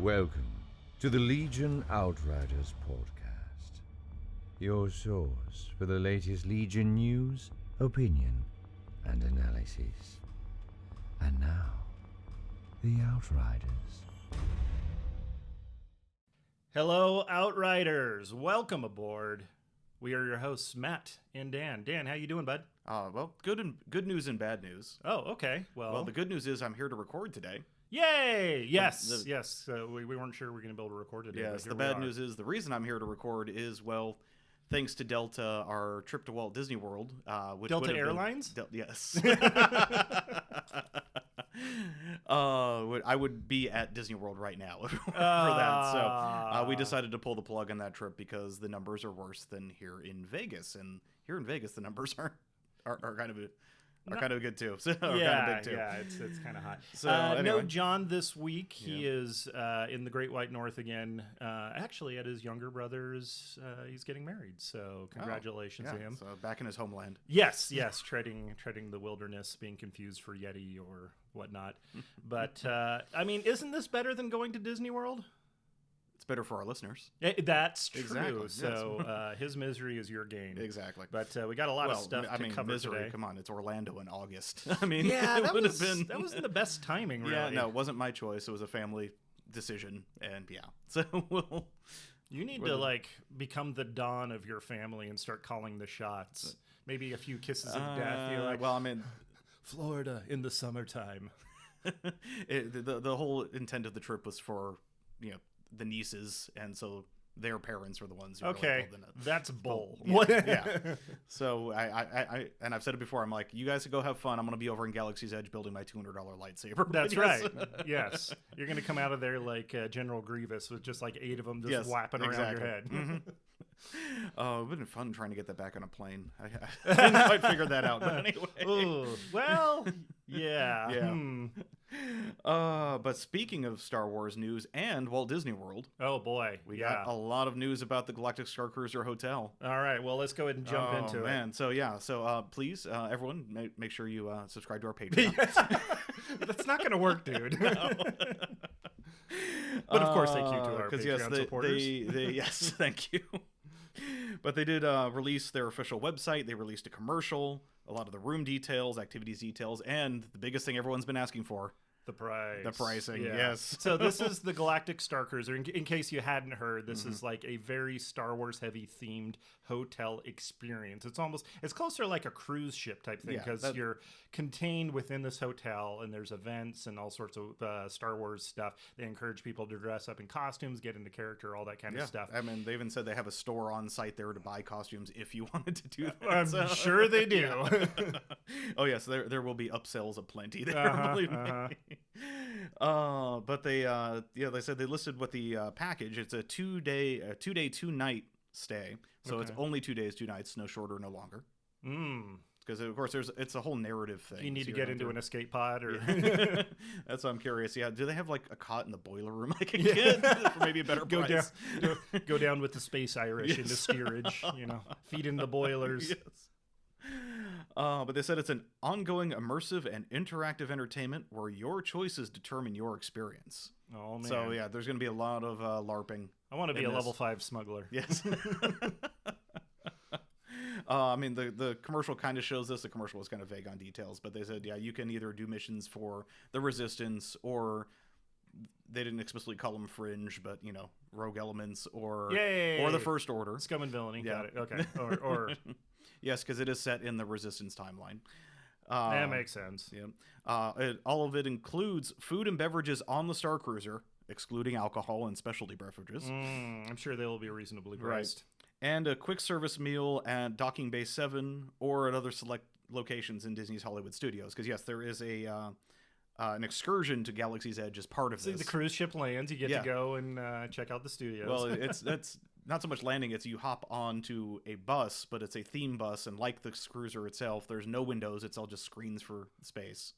Welcome to the Legion Outriders podcast, your source for the latest Legion news, opinion, and analysis. And now, the Outriders. Hello, Outriders. Welcome aboard. We are your hosts, Matt and Dan. Dan, how you doing, bud? Well, good news and bad news. Oh, okay. Well, the good news is I'm here to record today. Yay! Yes, yes. We weren't sure we were going to be able to record today. Yes, the bad news is the reason I'm here to record is, well, thanks to Delta, our trip to Walt Disney World. Which Delta Airlines? Yes. I would be at Disney World right now for that. So we decided to pull the plug on that trip because the numbers are worse than here in Vegas. And here in Vegas, the numbers are kind of good too. So yeah, it's kind of hot. So anyway. No John this week. Yeah. He is in the Great White North again. Actually, at his younger brother's, he's getting married. So congratulations to him. So back in his homeland. Yes, treading the wilderness, being confused for Yeti or whatnot. But I mean, isn't this better than going to Disney World? It's better for our listeners. That's true. Exactly, So his misery is your gain. Exactly. But we got a lot of stuff to cover misery, today. Come on, it's Orlando in August. I mean, yeah, that wasn't the best timing, really. Yeah, no, it wasn't my choice. It was a family decision, and yeah. So you need to become the Don of your family and start calling the shots. Maybe a few kisses of death. You're like, well, I mean, Florida in the summertime. The whole intent of the trip was for the nieces, and so their parents were the ones who okay, were that's bull. Yeah. So I and I've said it before, I'm like, you guys go have fun. I'm gonna be over in Galaxy's Edge building my $200 lightsaber. That's right. Yes, you're gonna come out of there like General Grievous with just like 8 of them just whapping around your head. Mm-hmm. It would have been fun trying to get that back on a plane. I didn't quite figure that out, but anyway. Ooh, well, yeah. But speaking of Star Wars news and Walt Disney World, oh boy, we got a lot of news about the Galactic Starcruiser Hotel. All right, well, let's go ahead and jump into it. So please, everyone, make sure you subscribe to our Patreon. That's not going to work, dude. No. But of course, thank you to our Patreon supporters. Yes, thank you. But they did release their official website. They released a commercial, a lot of the room details, activities details, and the biggest thing everyone's been asking for. The price. The pricing, yeah. Yes. So this is the Galactic Starcruiser. In case you hadn't heard, this is like a very Star Wars heavy themed hotel experience. It's closer to like a cruise ship type thing because you're contained within this hotel and there's events and all sorts of Star Wars stuff. They encourage people to dress up in costumes, get into character, all that kind of stuff. I mean, they even said they have a store on site there to buy costumes if you wanted to do that. I'm sure they do. Oh yes, there will be upsells aplenty there. Believe me. But they said they listed what the package. It's a 2-day, 2-night stay. So it's only 2 days, 2 nights, no shorter, no longer. Because of course it's a whole narrative thing. You need to get into an escape pod, or that's what I'm curious. Yeah, do they have like a cot in the boiler room I can get for maybe a better price? Go down with the Space Irish into steerage. Feed in the boilers. Yes. But they said it's an ongoing, immersive, and interactive entertainment where your choices determine your experience. Oh, man. So, yeah, there's going to be a lot of LARPing. I want to be a level 5 smuggler. Yes. I mean, the commercial kind of shows this. The commercial was kind of vague on details, but they said, yeah, you can either do missions for the Resistance, or they didn't explicitly call them Fringe, but, Rogue Elements, or the First Order. Scum and Villainy. Yeah. Got it. Okay. Or yes, because it is set in the Resistance timeline. That makes sense. Yeah. All of it includes food and beverages on the Starcruiser, excluding alcohol and specialty beverages. I'm sure they will be reasonably priced. Right. And a quick service meal at Docking Bay 7 or at other select locations in Disney's Hollywood Studios. Because, yes, there is an excursion to Galaxy's Edge as part of this. The cruise ship lands. You get to go and check out the studios. Well, it's not so much landing. It's you hop onto a bus, but it's a theme bus. And like the cruiser itself, there's no windows. It's all just screens for space.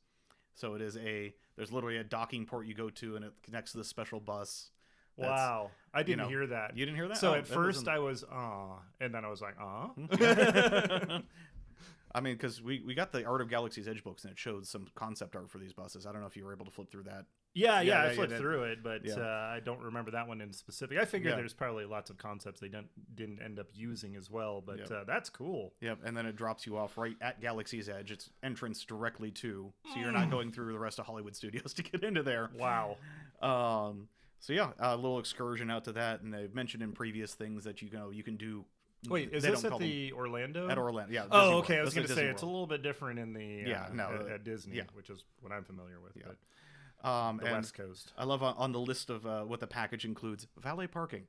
So it is there's literally a docking port you go to, and it connects to this special bus. Wow. I didn't hear that. You didn't hear that? So at first I was, and then I was like, I mean, because we got the Art of Galaxy's Edge books, and it showed some concept art for these buses. I don't know if you were able to flip through that. Yeah, I flipped through it, but I don't remember that one in specific. I figured there's probably lots of concepts they didn't end up using as well, but that's cool. Yep, and then it drops you off right at Galaxy's Edge. It's entrance directly to, so you're not going through the rest of Hollywood Studios to get into there. Wow. So yeah, a little excursion out to that, and they've mentioned in previous things that you can do. Wait, is this at the Orlando? At Orlando, yeah. Oh, okay. I was going to say it's a little bit different in the at Disney, yeah. which is what I'm familiar with. Yeah. But the West Coast. I love on the list of what the package includes: valet parking.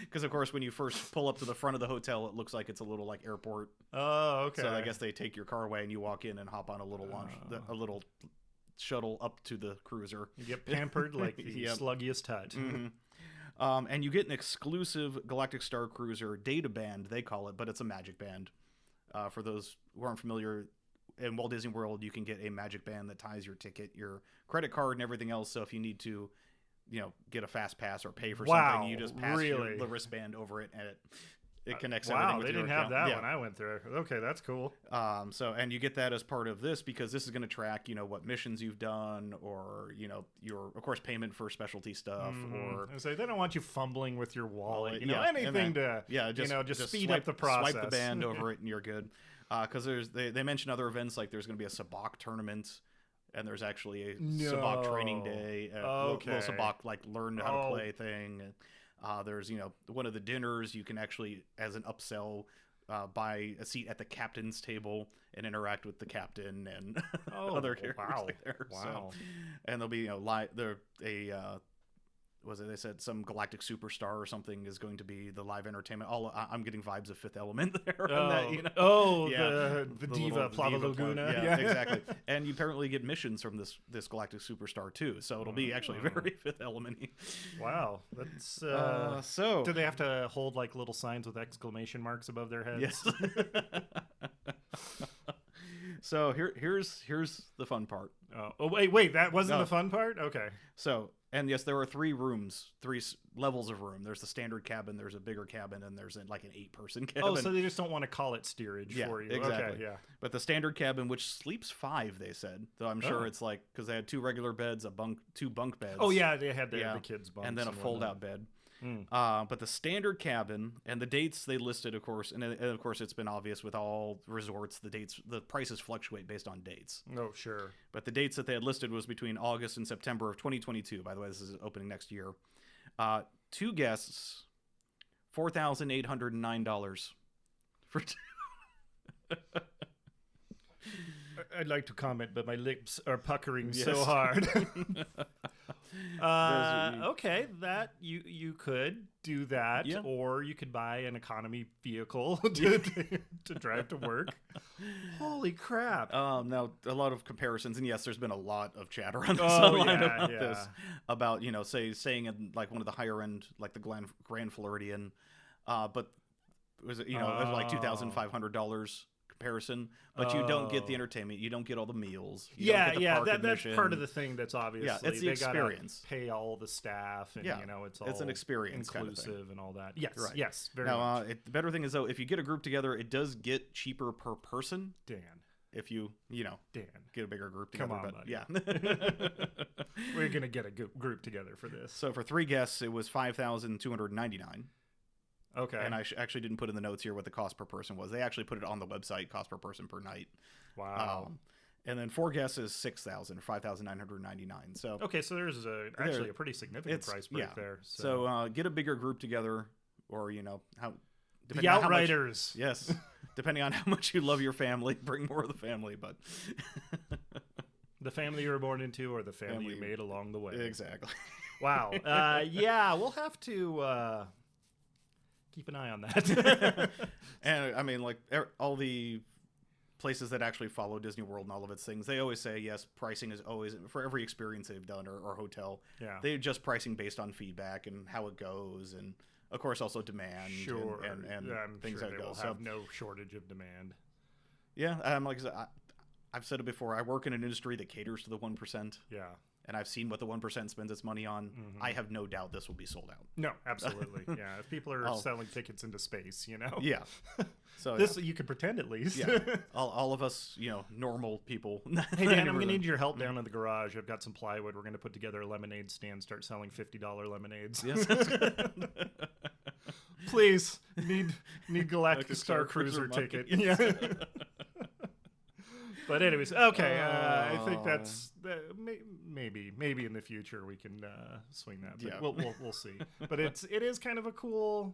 Because of course, when you first pull up to the front of the hotel, it looks like it's a little like airport. Oh, okay. So I guess they take your car away, and you walk in and hop on a little a little shuttle up to the cruiser. You get pampered like the sluggiest hut. Mm-hmm. And you get an exclusive Galactic Starcruiser data band, they call it, but it's a magic band. For those who aren't familiar, in Walt Disney World, you can get a magic band that ties your ticket, your credit card, and everything else. So if you need to, get a fast pass or pay for something, you just pass the wristband over it, and it connects everything with your account. They didn't have that when I went through. Okay, that's cool. And you get that as part of this because this is going to track, what missions you've done, or your, of course, payment for specialty stuff. Or they don't want you fumbling with your wallet. Anything to just speed up the process. Swipe the band over it, and you're good. Because they mention other events, like there's going to be a Sabacc tournament. And there's actually a Sabacc training day, little Sabacc learn how to play thing. There's one of the dinners you can actually, as an upsell, buy a seat at the captain's table and interact with the captain and other characters there. Wow. So, and there'll be they said some galactic superstar or something is going to be the live entertainment. I'm getting vibes of Fifth Element there. The diva Plava Laguna. Yeah, exactly. And you apparently get missions from this galactic superstar too. So it'll be actually very Fifth Element-y. Wow, that's so. Do they have to hold little signs with exclamation marks above their heads? Yes. So here's the fun part. Oh wait, that wasn't the fun part? Okay. So, and yes, there are 3 rooms, 3 levels of room. There's the standard cabin, there's a bigger cabin, and there's an 8-person cabin. Oh, so they just don't want to call it steerage for you. Exactly. Okay, yeah. But the standard cabin, which sleeps 5, they said. So I'm sure it's because they had 2 regular beds, 2 bunk beds. Oh yeah, they had the kids' bunks. And then a fold-out bed. But the standard cabin and the dates they listed, of course, and of course it's been obvious with all resorts, the prices fluctuate based on dates. Oh, sure. But the dates that they had listed was between August and September of 2022. By the way, this is opening next year. 2 guests, $4,809 for. I'd like to comment, but my lips are puckering so hard. Okay, that you could do that, or you could buy an economy vehicle to drive to work. Holy crap! Now a lot of comparisons, and yes, there's been a lot of chatter on this online about this, about say staying in one of the higher end, like the Grand Floridian, but was it it was $2,500 comparison, but you don't get the entertainment, you don't get all the meals, that's part of the thing. That's obviously it's the experience. Pay all the staff, and it's an experience inclusive kind of thing. And all that. Yes, right. Yes, very much. The better thing is though, if you get a group together, it does get cheaper per person. Dan, if you Dan, get a bigger group together. Come on, but, yeah. We're gonna get a group together for this. So for 3 guests, it was $5,299. Okay. And I actually didn't put in the notes here what the cost per person was. They actually put it on the website, cost per person per night. Wow. And then 4 guests is $6,000 or $5,999. So okay, so there's actually a pretty significant price break there. So get a bigger group together, or how the Outriders. Yes, depending on how much you love your family, bring more of the family. But the family you were born into, or the family you made along the way. Exactly. Wow. We'll have to. Keep an eye on that. And I mean, all the places that actually follow Disney World and all of its things, they always say, yes, pricing is always, for every experience they've done or hotel, they adjust pricing based on feedback and how it goes, and of course also demand and I'm things sure that they go. will have no shortage of demand. Yeah, like I said, I've said it before, I work in an industry that caters to the 1%. Yeah. and I've seen what the 1% spends its money on, I have no doubt this will be sold out. No, absolutely. Yeah, if people are selling tickets into space, Yeah. So this you could pretend at least. Yeah. All of us, normal people. Hey Dan, I'm gonna need your help down in the garage. I've got some plywood. We're gonna put together a lemonade stand. Start selling $50 lemonades. Yes. Please, need Galactic Starcruiser ticket. Yeah. But anyways, okay. I think that's maybe in the future we can swing that. But we'll see. But it is kind of a cool,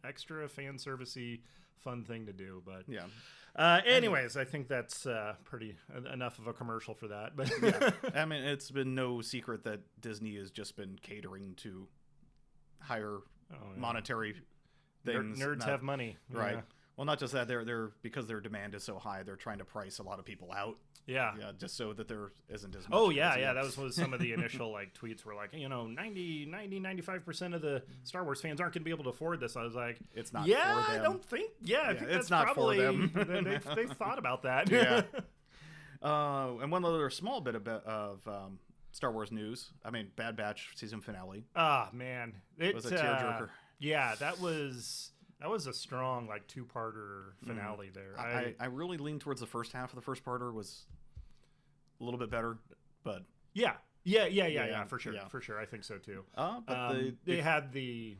extra fan servicey fun thing to do. But anyways, I think that's pretty enough of a commercial for that. But I mean, it's been no secret that Disney has just been catering to higher monetary things. Nerds have money, right? Yeah. Well, not just that, they're because their demand is so high, they're trying to price a lot of people out. Yeah, just so that there isn't as much. Oh yeah. That was some of the initial tweets were like, 95% of the Star Wars fans aren't going to be able to afford this. I was like, it's not. For them. I don't think. I think it's that's not probably, for them. they've thought about that. Yeah. And one other small bit of Star Wars news. I mean, Bad Batch season finale. Ah man, it was a tearjerker. Yeah, that was a strong two-parter finale there. I really leaned towards the first half of the first parter was a little bit better, but yeah, for sure. I think so too. But they had the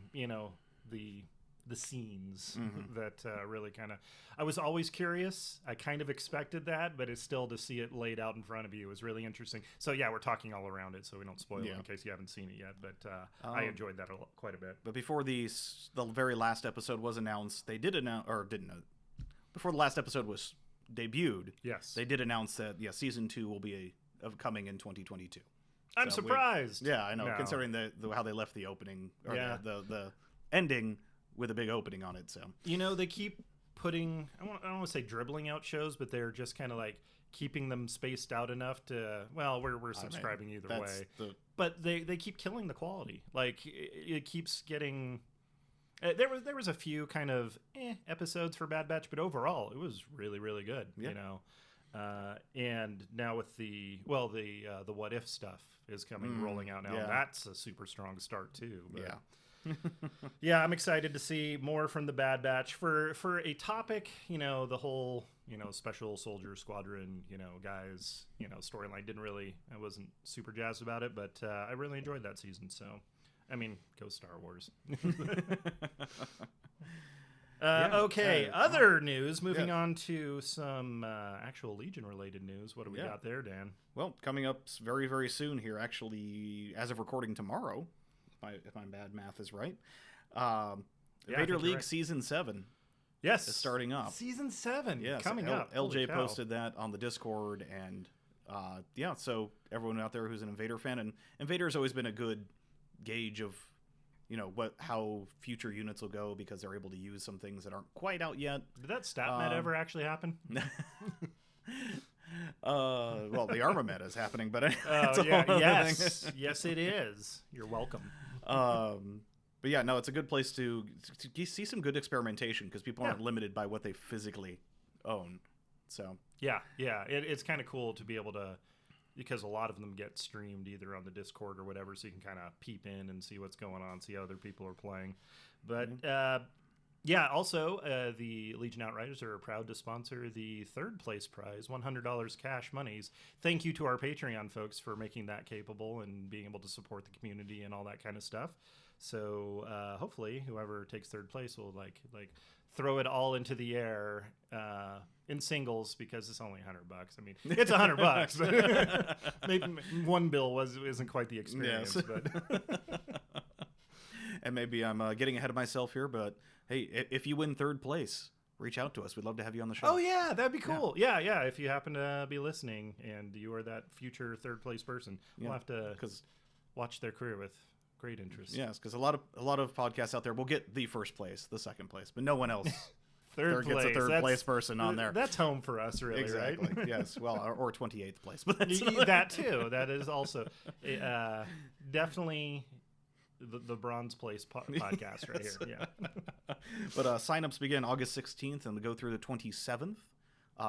the scenes that really kind of. I was always curious. I kind of expected that, but it's still to see it laid out in front of you is really interesting. So yeah, we're talking all around it, so we don't spoil it in case you haven't seen it yet. But I enjoyed that quite a bit. But before the very last episode was announced, they did announce, or didn't. Before the last episode was debuted, yes, they did announce that season 2 will be coming in 2022. I'm surprised. I know, considering how they left the opening or the ending with a big opening on it. So they keep putting I don't want to say dribbling out shows, but they're just kind of keeping them spaced out enough to we're subscribing either way. But they keep killing the quality. It keeps getting. There was a few kind of episodes for Bad Batch, but overall it was really really good. And now with the What If stuff is rolling out now. That's a super strong start too. But. Yeah, I'm excited to see more from the Bad Batch for a topic. The whole special soldier squadron guys storyline I wasn't super jazzed about it, but I really enjoyed that season. So I mean, go Star Wars. Okay, other news. Moving on to some actual Legion-related news. What do we got there, Dan? Well, coming up very, very soon here, actually, as of recording tomorrow, if my bad math is right, Invader League Season 7 is starting up. Season 7 coming up. LJ posted that on the Discord, and so everyone out there who's an Invader fan, and Invader's always been a good gauge of how future units will go because they're able to use some things that aren't quite out yet. Did that stat met ever actually happen? Well, the armament is happening, but yes, it is. You're welcome. But yeah, no, it's a good place to see some good experimentation because people aren't limited by what they physically own. So it's kind of cool to be able to, because a lot of them get streamed either on the Discord or whatever, so you can kind of peep in and see what's going on, see how other people are playing. But also the Legion Outriders are proud to sponsor the third place prize, $100 cash monies. Thank you to our Patreon folks for making that capable and being able to support the community and all that kind of stuff. So hopefully whoever takes third place will like throw it all into the air in singles, because it's only $100. I mean, it's $100, but maybe one bill isn't quite the experience. Yes. But and maybe I'm getting ahead of myself here, but hey, if you win third place, reach out to us. We'd love to have you on the show. Oh yeah, that'd be cool. Yeah. If you happen to be listening and you are that future third place person, we'll have to watch their career with great interest. Yes, because a lot of podcasts out there will get the first place, the second place, but no one else third gets a third place person on there. That's home for us, really, exactly. Right? Yes, well, or 28th place, but that too. That is also definitely the bronze place podcast right here. Yeah. But signups begin August 16th and go through the 27th.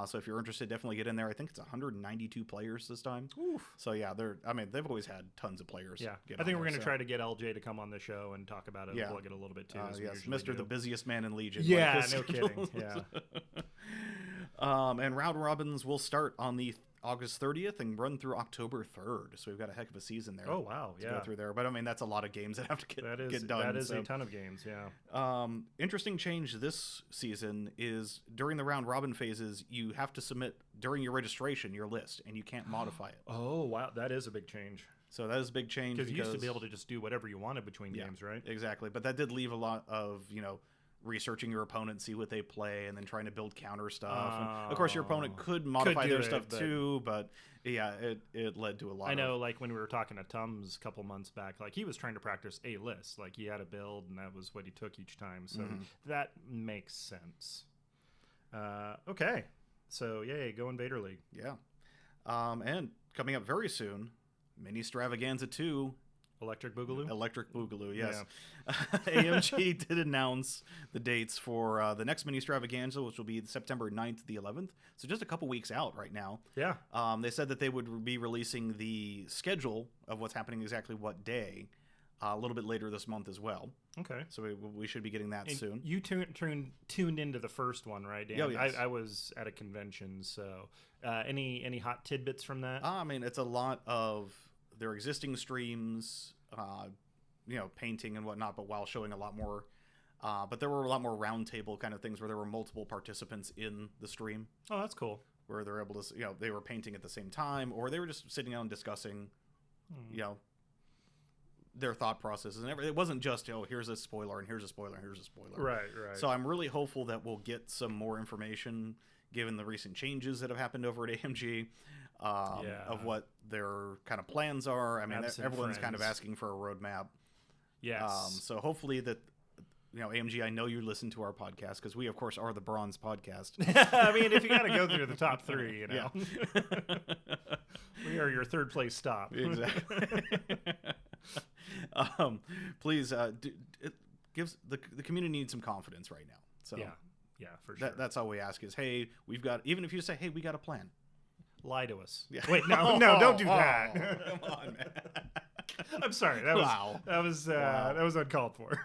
So if you're interested, definitely get in there. I think it's 192 players this time. Oof. So yeah, they've always had tons of players. Yeah, I think we're going to try to get LJ to come on the show and talk about it and plug it a little bit too. Yes, Mr. The busiest man in Legion. Yeah, no kidding. Yeah. And round robins will start on the August 30th and run through October 3rd. So we've got a heck of a season there. Oh, wow. To go through there. But I mean, that's a lot of games that have to get done. That is a ton of games, yeah. Interesting change this season is during the round robin phases, you have to submit during your registration your list, and you can't modify it. Oh, wow. That is a big change. So that is a big change. Because you used to be able to just do whatever you wanted between games, right? Exactly. But that did leave a lot of, researching your opponent, see what they play, and then trying to build counter stuff. And of course, your opponent could modify their stuff too, but yeah, it led to a lot. I know, like when we were talking to Tums a couple months back, like he was trying to practice a list, like he had a build, and that was what he took each time. So that makes sense. Okay, so yay, go Invader League. Yeah, and coming up very soon, MiniStravaganza 2. Electric Boogaloo, yes. Yeah. AMG did announce the dates for the next MiniStravaganza, which will be September 9th to the 11th. So just a couple weeks out right now. Yeah. They said that they would be releasing the schedule of what's happening exactly what day a little bit later this month as well. Okay. So we should be getting that soon. You tuned into the first one, right, Dan? Oh, yes. I was at a convention, so any hot tidbits from that? I mean, it's a lot of their existing streams, painting and whatnot, but while showing a lot more. But there were a lot more roundtable kind of things where there were multiple participants in the stream. Oh, that's cool. Where they're able to, they were painting at the same time, or they were just sitting down and discussing, their thought processes and everything. It wasn't just, here's a spoiler and here's a spoiler and here's a spoiler. Right. So I'm really hopeful that we'll get some more information given the recent changes that have happened over at AMG. Of what their kind of plans are. I mean, everyone's kind of asking for a roadmap. Yes. So hopefully that, AMG, I know you listen to our podcast because we, of course, are the Bronze podcast. I mean, if you got to go through the top three, we are your third place stop. Exactly. Please, it gives the community needs some confidence right now. So yeah, for sure. That's all we ask is, hey, even if you say, hey, we got a plan. Lie to us. Yeah. Wait, no, don't do that. Come on, man. I'm sorry. That was uncalled for.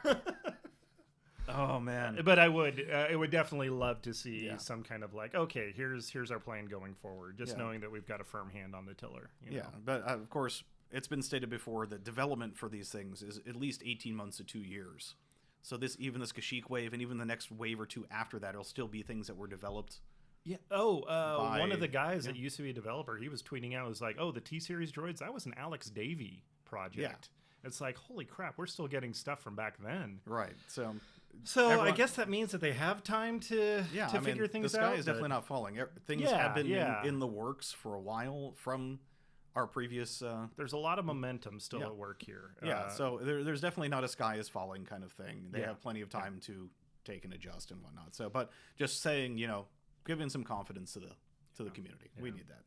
Oh man. But I would definitely love to see some kind of like, okay, here's our plan going forward. Just knowing that we've got a firm hand on the tiller. You know? But of course, it's been stated before that development for these things is at least 18 months to 2 years. So this Kashyyyk wave and even the next wave or two after that, it'll still be things that were developed. Yeah. Oh, one of the guys that used to be a developer, he was tweeting out, was like, "Oh, the T-Series droids, that was an Alex Davey project." Yeah. It's like, holy crap, we're still getting stuff from back then. Right. So I guess that means that they have time to figure things out. The sky is definitely not falling. Things have been in the works for a while from our previous. There's a lot of momentum still at work here. So there's definitely not a sky is falling kind of thing. They have plenty of time to take and adjust and whatnot. So, but just saying, giving some confidence to the community. Yeah. We need that.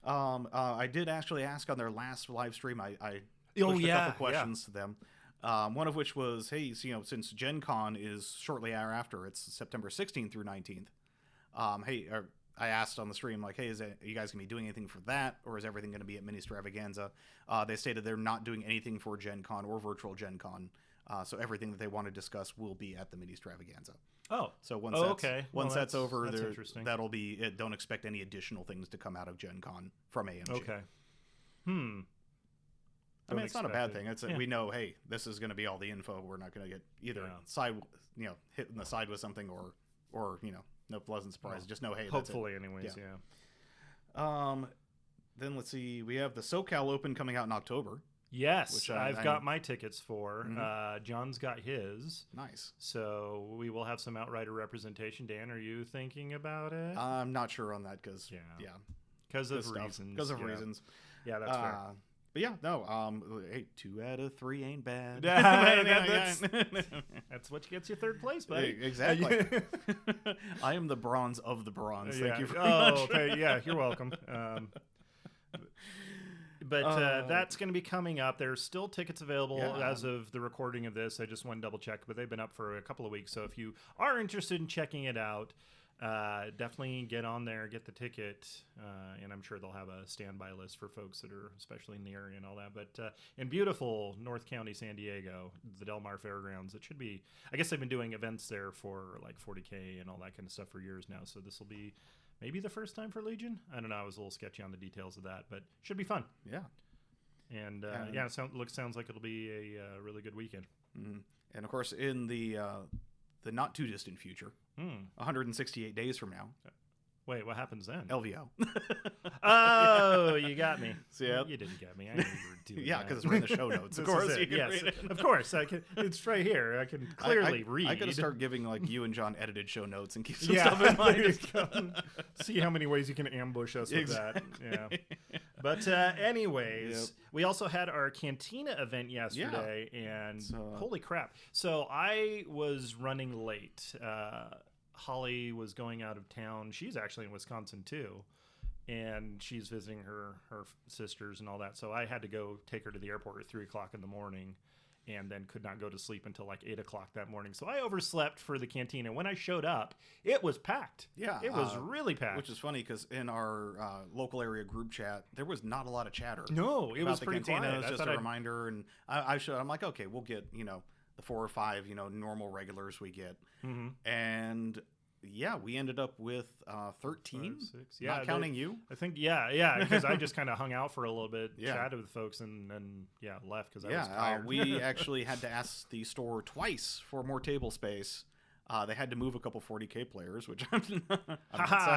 I did actually ask on their last live stream. I pushed a couple questions to them. One of which was, hey, since Gen Con is shortly after, it's September 16th through 19th. I asked on the stream, like, hey, are you guys going to be doing anything for that, or is everything going to be at MiniStravaganza? They stated they're not doing anything for Gen Con or virtual Gen Con. So everything that they want to discuss will be at the MiniStravaganza. Oh, so once that's over, that'll be it. Don't expect any additional things to come out of Gen Con from AMG. Okay. I mean, it's not a bad thing. It's we know, hey, this is going to be all the info. We're not going to get either hit in the side with something or no pleasant surprise. No. Just know, hey, hopefully, that's it. anyways, Then let's see. We have the SoCal Open coming out in October. Yes, which I've got my tickets for. Mm-hmm. John's got his. Nice. So we will have some Outrider representation. Dan, are you thinking about it? I'm not sure on that because because of reasons. Because of reasons. Yeah, that's fair. But yeah, no. Hey, 2 out of 3 ain't bad. That's what gets you third place, buddy. Exactly. I am the bronze of the bronze. Thank you very much. Okay. Yeah, you're welcome. But that's going to be coming up. There's still tickets available as of the recording of this. I just want to double check, but they've been up for a couple of weeks. So if you are interested in checking it out, definitely get on there, get the ticket, and I'm sure they'll have a standby list for folks that are especially in the area and all that. But in beautiful North County, San Diego, the Del Mar Fairgrounds, it should be, I guess they've been doing events there for like 40K and all that kind of stuff for years now. So this will be maybe the first time for Legion. I don't know. I was a little sketchy on the details of that, but should be fun. Yeah. And sounds like it'll be a really good weekend. Mm-hmm. And of course, in the not too distant future, 168 days from now. Wait, what happens then? LVO. Oh, you got me. So, yeah. You didn't get me. I knew you were doing yeah, because we're in the show notes. Of course. Yes, of course. It's right here. I can clearly read. I got to start giving like you and John edited show notes and keep some stuff in mind. See how many ways you can ambush us with that. Yeah. But anyways, we also had our Cantina event yesterday, and holy crap. So I was running late. Holly was going out of town. She's actually in Wisconsin too, and she's visiting her sisters and all that. So I had to go take her to the airport at 3:00 in the morning, and then could not go to sleep until like 8:00 that morning. So I overslept for the Cantina. When I showed up, it was packed. Yeah, it was really packed. Which is funny because in our local area group chat, there was not a lot of chatter. No, it was the pretty Cantina. quiet. It was just a reminder, and I'm like, okay, we'll get the 4 or 5 normal regulars we get, and. Yeah, we ended up with 13, 5, 6. Not counting you. I think, because I just kind of hung out for a little bit, chatted with folks, and then left because I was tired. We actually had to ask the store twice for more table space. They had to move a couple 40K players, which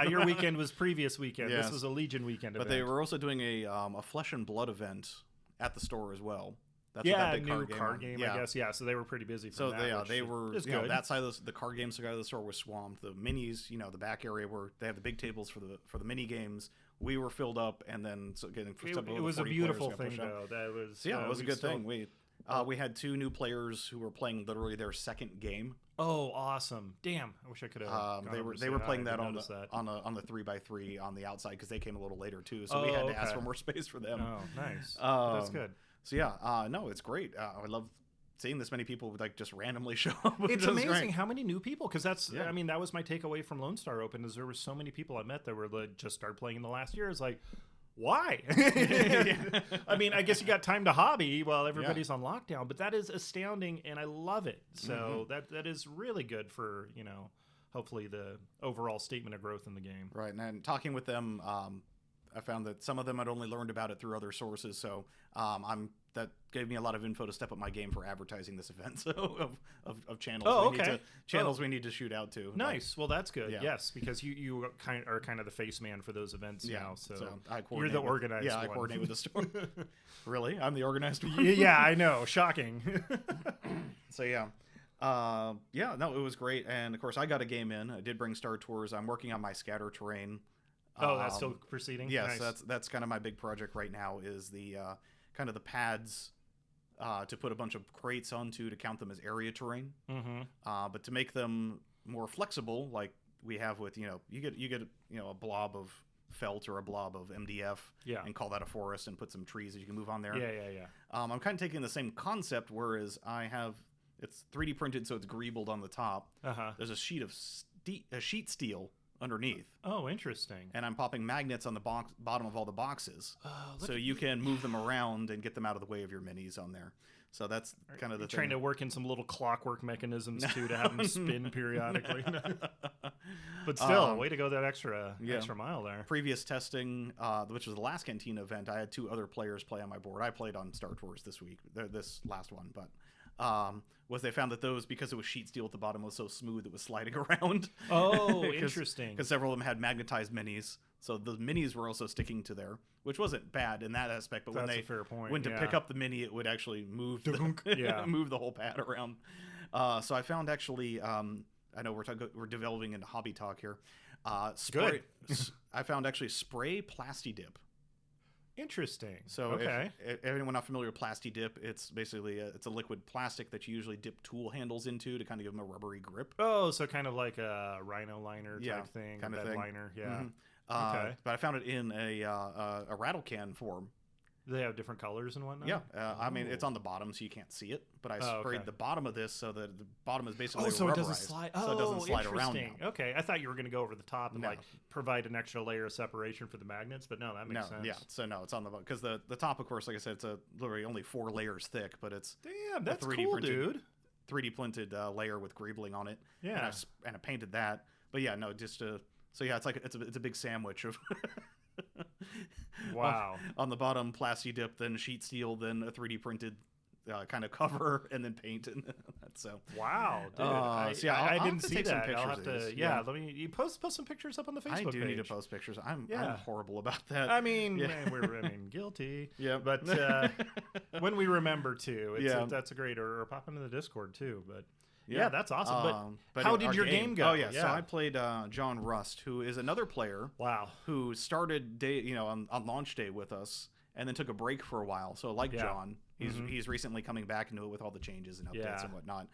your weekend was previous weekend. Yes. This was a Legion weekend event. But they were also doing a Flesh and Blood event at the store as well. That's that new card game, I guess. Yeah, so they were pretty busy. So they were. That side of the card game side of the store was swamped. The minis, the back area where they have the big tables for the mini games, we were filled up, and then it was a beautiful thing though. That was it was a good thing. We had 2 new players who were playing literally their second game. Oh, awesome! Damn, I wish I could have. They were playing that on the 3x3 on the outside because they came a little later too. So we had to ask for more space for them. Oh, nice. That's good. So no, it's great. I love seeing this many people like just randomly show up. It's amazing how many new people, because that was my takeaway from Lone Star Open, is there were so many people I met that were like, just started playing in the last year. It's like, why? I mean, I guess you got time to hobby while everybody's on lockdown, but that is astounding, and I love it. So that is really good for hopefully the overall statement of growth in the game. Right, and talking with them, I found that some of them had only learned about it through other sources, so that gave me a lot of info to step up my game for advertising this event. So of channels, we need to shoot out to. Nice. Well, that's good. Yeah. Yes, because you are kind of the face man for those events now. So you're the organized one. I coordinate with the store. Really, I'm the organized one. Yeah, I know. Shocking. So no, it was great, and of course I got a game in. I did bring Star Tours. I'm working on my scatter terrain. Oh, that's still proceeding? Yes, nice. That's kind of my big project right now, is the kind of the pads to put a bunch of crates onto to count them as area terrain. But to make them more flexible, like we have with you get a blob of felt or a blob of MDF, and call that a forest and put some trees that you can move on there. Yeah. I'm kind of taking the same concept, whereas it's 3D printed, so it's greebled on the top. There's a sheet of sheet steel underneath. Oh, interesting. And I'm popping magnets on the bottom of all the boxes, so you can move them around and get them out of the way of your minis on there. So that's kind of the thing. Trying to work in some little clockwork mechanisms too to have them spin periodically. But still, way to go that extra mile there. Previous testing, which was the last Cantina event, I had 2 other players play on my board. I played on Star Tours this last one, but was they found that those, because it was sheet steel at the bottom, was so smooth it was sliding around. Oh, interesting. Because several of them had magnetized minis, so the minis were also sticking to there, which wasn't bad in that aspect. But when they went to pick up the mini, it would actually move move the whole pad around. So I found actually, I know we're developing into hobby talk here. Good. I found actually spray Plasti Dip. Interesting. So if anyone not familiar with Plasti Dip, it's basically it's a liquid plastic that you usually dip tool handles into to kind of give them a rubbery grip. Oh, so kind of like a rhino liner type thing, kind of thing. Liner, But I found it in a rattle can form, They have different colors and whatnot? Yeah. I mean, it's on the bottom, so you can't see it. But I sprayed the bottom of this so that the bottom is basically so rubberized. it doesn't slide. So it doesn't slide around now. Okay. I thought you were going to go over the top and No. like provide an extra layer of separation for the magnets, but no, that makes sense. Yeah. So no, it's on the because the top, of course, like I said, it's literally only 4 layers thick, but it's Damn, that's 3D cool, printed, dude. 3D printed layer with greebling on it. Yeah. And I painted that. But yeah, no, just so yeah, it's like it's a big sandwich of. Wow. On the bottom, plasti dip, then sheet steel, then a 3D printed kind of cover, and then paint. And so wow, dude. I didn't see that. I'll have of to. these. Yeah, let me. You post some pictures up on the Facebook I do page. need to post pictures. I'm Yeah. horrible about that. I mean, man, we're guilty. Yeah. But when we remember to, that's a great. Or pop into the Discord too. But yeah, that's awesome. But how did your game go? Oh yeah, so I played John Rust, who is another player. Wow. Who started on launch day with us, and then took a break for a while. So John, he's recently coming back into it with all the changes and updates and whatnot.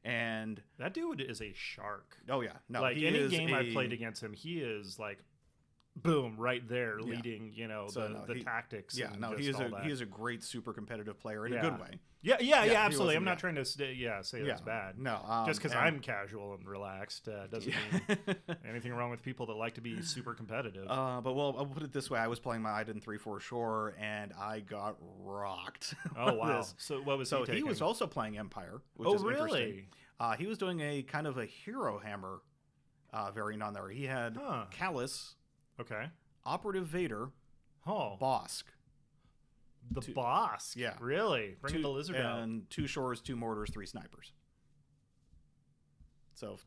And that dude is a shark. Oh yeah, no, like any game I've played against him, he is like, boom, right there, leading. The tactics. Yeah, no, he is a great super competitive player in a good way. Yeah, absolutely. I'm not trying to say that's bad. No, just because I'm casual and relaxed doesn't mean anything wrong with people that like to be super competitive. But I'll put it this way: I was playing my Iden 3-4 Shore, and I got rocked. Oh wow! So what was he taking? He was also playing Empire. Which is interesting. He was doing a kind of a hero hammer variant on there. He had Callus, Operative Vader, Bosk. The boss, yeah, really. Bring the lizard out. And 2 shores, 2 mortars, 3 snipers. So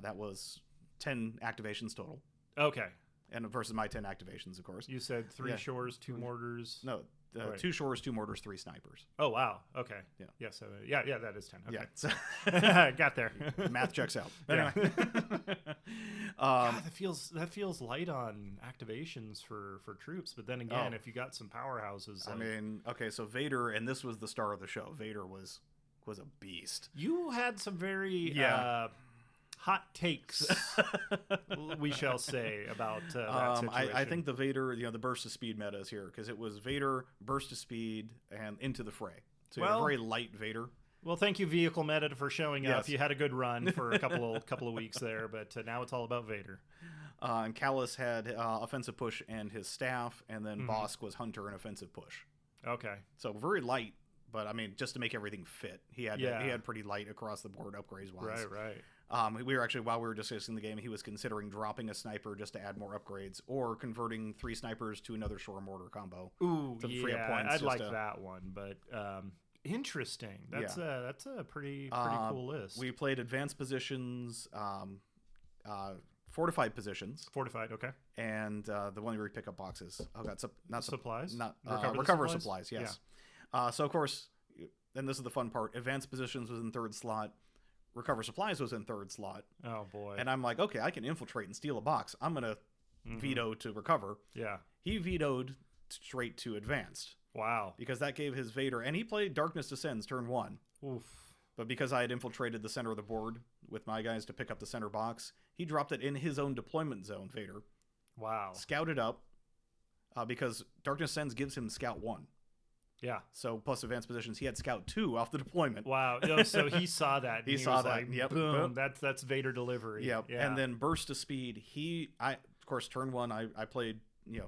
that was 10 activations total. Okay. And versus my 10 activations, of course. You said 3 shores, 2 mortars. No, 2 shores, 2 mortars, 3 snipers. Oh wow. Okay. Yeah. Yeah. So that is 10. Okay. Yeah. So got there. Math checks out. Yeah. Anyway. God, that feels light on activations for troops. But then again, if you got some powerhouses, I mean, okay, so Vader, and this was the star of the show. Vader was a beast. You had some very hot takes, we shall say, about that situation. I think the Vader, the burst of speed meta is here because it was Vader, burst of speed, and into the fray. So you had a very light Vader. Well, thank you, Vehicle Meta, for showing up. Yes. You had a good run for a couple of weeks there, but now it's all about Vader. And Callus had offensive push and his staff, and then Bosk was hunter and offensive push. Okay. So very light, but I mean, just to make everything fit, he had pretty light across the board upgrades wise. Right. We were actually, while we were discussing the game, he was considering dropping a sniper just to add more upgrades, or converting 3 snipers to another shore mortar combo. Ooh, to free up points. I'd like that one, but interesting. That's a pretty cool list. We played advanced positions, fortified positions. Fortified, okay. And the one where you pick up boxes. Oh god, not supplies. Not recover supplies. Yes. Yeah. So of course, and this is the fun part. Advanced positions was in 3rd slot. Recover supplies was in 3rd slot. Oh boy. And I'm like, okay, I can infiltrate and steal a box. I'm gonna veto to recover. Yeah. He vetoed straight to advanced. Wow. Because that gave his Vader, and he played Darkness Descends turn 1. Oof. But because I had infiltrated the center of the board with my guys to pick up the center box, he dropped it in his own deployment zone, Vader. Wow. Scouted up, because Darkness Descends gives him Scout 1. Yeah. So plus advanced positions, he had Scout 2 off the deployment. Wow. So he saw that. And he saw that. Like, yep. Boom. That's Vader delivery. Yep. Yeah. And then burst of speed. Of course, turn 1, I played,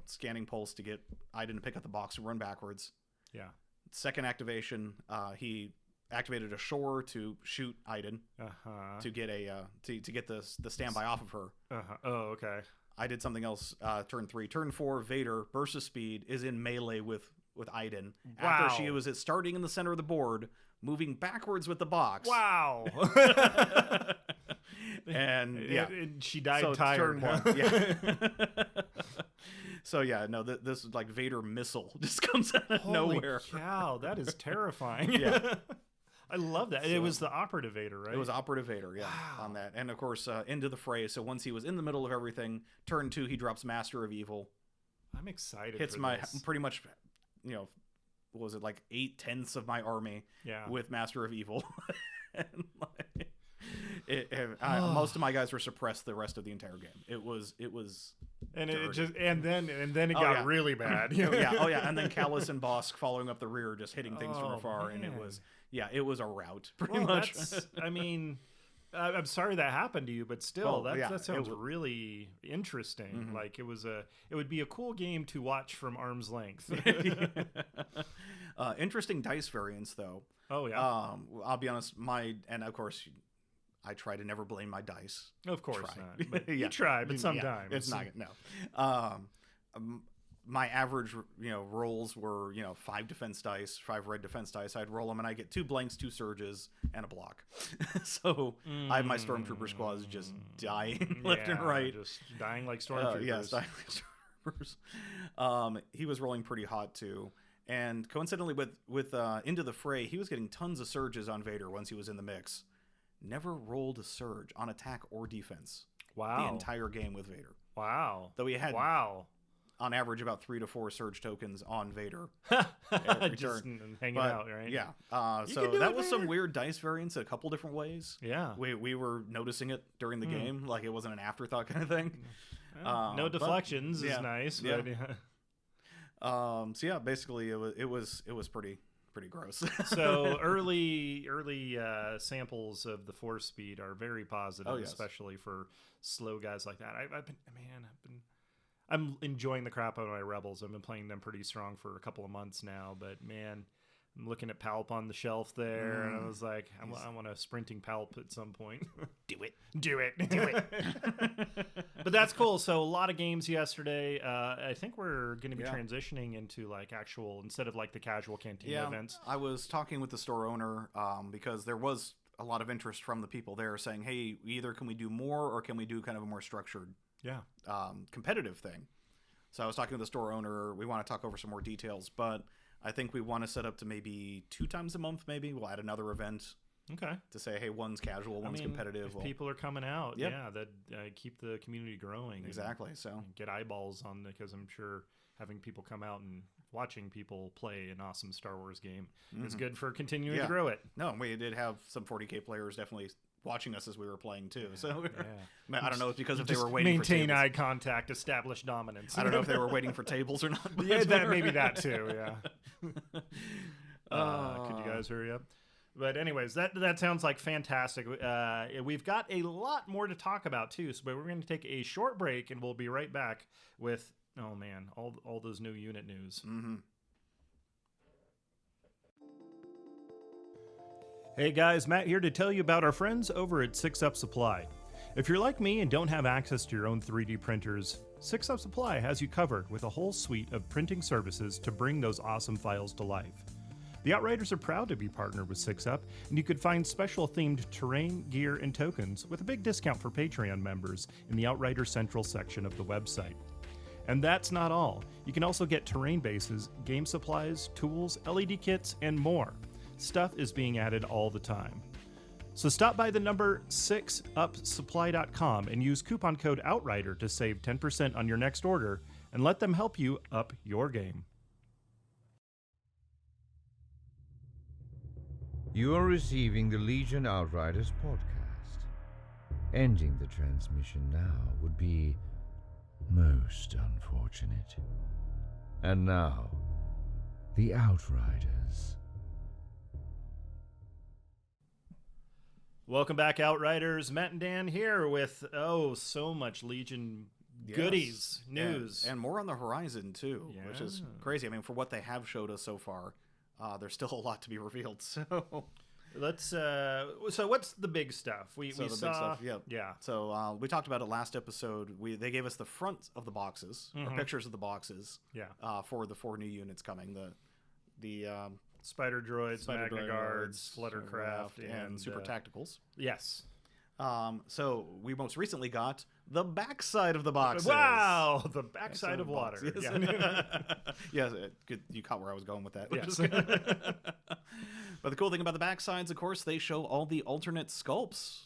scanning pulse to get Iden to pick up the box and run backwards. Yeah. Second activation, he activated a shore to shoot Iden to get to get the standby off of her. Oh, okay. I did something else. Turn 3, turn 4, Vader burst of speed is in melee with Iden. Wow. After she was starting in the center of the board, moving backwards with the box. Wow. and she died so tired. Turn 1. Yeah. So yeah, no, this is like Vader missile just comes out of nowhere. Holy cow, that is terrifying. Yeah. I love that. It was the Operative Vader, right? It was Operative Vader, yeah, on that. And of course, into the fray. So once he was in the middle of everything, turn 2, he drops Master of Evil. I'm excited. Hits for my this. pretty much, what was it, like 8/10 of my army with Master of Evil. And most of my guys were suppressed the rest of the entire game. It was And dirty. it just and then it got really bad. And then Callus and Bosk following up the rear, just hitting things from afar, man. and it was a rout pretty much. I mean, I'm sorry that happened to you, but still, that sounds really interesting. Like it would be a cool game to watch from arm's length. Interesting dice variants, though. Oh yeah. I'll be honest. And of course, I try to never blame my dice. Of course not. But you try, but sometimes it's not. No. My average, rolls were 5 defense dice, 5 red defense dice. I'd roll them, and I get 2 blanks, 2 surges, and a block. So I have my stormtrooper squads just dying left and right, just dying like stormtroopers. Yes, dying like stormtroopers. He was rolling pretty hot too. And coincidentally, with Into the Fray, he was getting tons of surges on Vader once he was in the mix. Never rolled a surge on attack or defense. Wow. The entire game with Vader. Wow. Though he had, on average, about 3 to 4 surge tokens on Vader. Just hanging out, right? Yeah. So that was some weird dice variants a couple different ways. Yeah. We were noticing it during the game. Like, it wasn't an afterthought kind of thing. No deflections is nice. Yeah. But, so yeah, basically it was pretty gross. So early samples of the force speed are very positive, especially for slow guys like that. I'm enjoying the crap out of my rebels. I've been playing them pretty strong for a couple of months now, but man, I'm looking at Palp on the shelf there, and I was like, I want a sprinting Palp at some point. Do it. But that's cool. So a lot of games yesterday. I think we're going to be transitioning into like actual, instead of like the casual cantina events. I was talking with the store owner because there was a lot of interest from the people there saying, hey, either can we do more or can we do kind of a more structured competitive thing. So I was talking to the store owner. We want to talk over some more details, but I think we want to set up to maybe 2 times a month. Maybe we'll add another event. Okay. To say, hey, one's casual, one's competitive. If people are coming out, that keep the community growing. Exactly. So get eyeballs on it, because I'm sure having people come out and watching people play an awesome Star Wars game is good for continuing to grow it. No, we did have some 40K players definitely watching us as we were playing too. So I don't know if because if they were waiting for maintain eye contact, establish dominance. I don't know if they were waiting for tables or not. Maybe that too. Yeah. Could you guys hurry up? But anyways, that sounds like fantastic. We've got a lot more to talk about too, so we're going to take a short break, and we'll be right back with all those new unit news. Hey guys, Matt here to tell you about our friends over at 6UP Supply. If you're like me and don't have access to your own 3D printers, 6UP Supply has you covered with a whole suite of printing services to bring those awesome files to life. The Outriders are proud to be partnered with 6UP, and you could find special themed terrain, gear, and tokens with a big discount for Patreon members in the Outrider Central section of the website. And that's not all. You can also get terrain bases, game supplies, tools, LED kits, and more. Stuff is being added all the time. So stop by the number 6upsupply.com and use coupon code OUTRIDER to save 10% on your next order, and let them help you up your game. You are receiving the Legion Outriders podcast. Ending the transmission now would be most unfortunate. And now, the Outriders. Welcome back, Outriders. Matt and Dan here with, so much Legion goodies, news. And more on the horizon, too, which is crazy. I mean, for what they have showed us so far, there's still a lot to be revealed. So let's. So what's the big stuff? We saw. Big stuff, yeah. So we talked about it last episode. They gave us the front of the boxes, or pictures of the boxes. For the 4 new units coming. The Spider Droids, Magna Guards, Fluttercraft, and Super Tacticals. Yes. So we most recently got the backside of the boxes. Wow, the backside of water. Yes, good. You caught where I was going with that. Yes. But the cool thing about the backsides, of course, they show all the alternate sculpts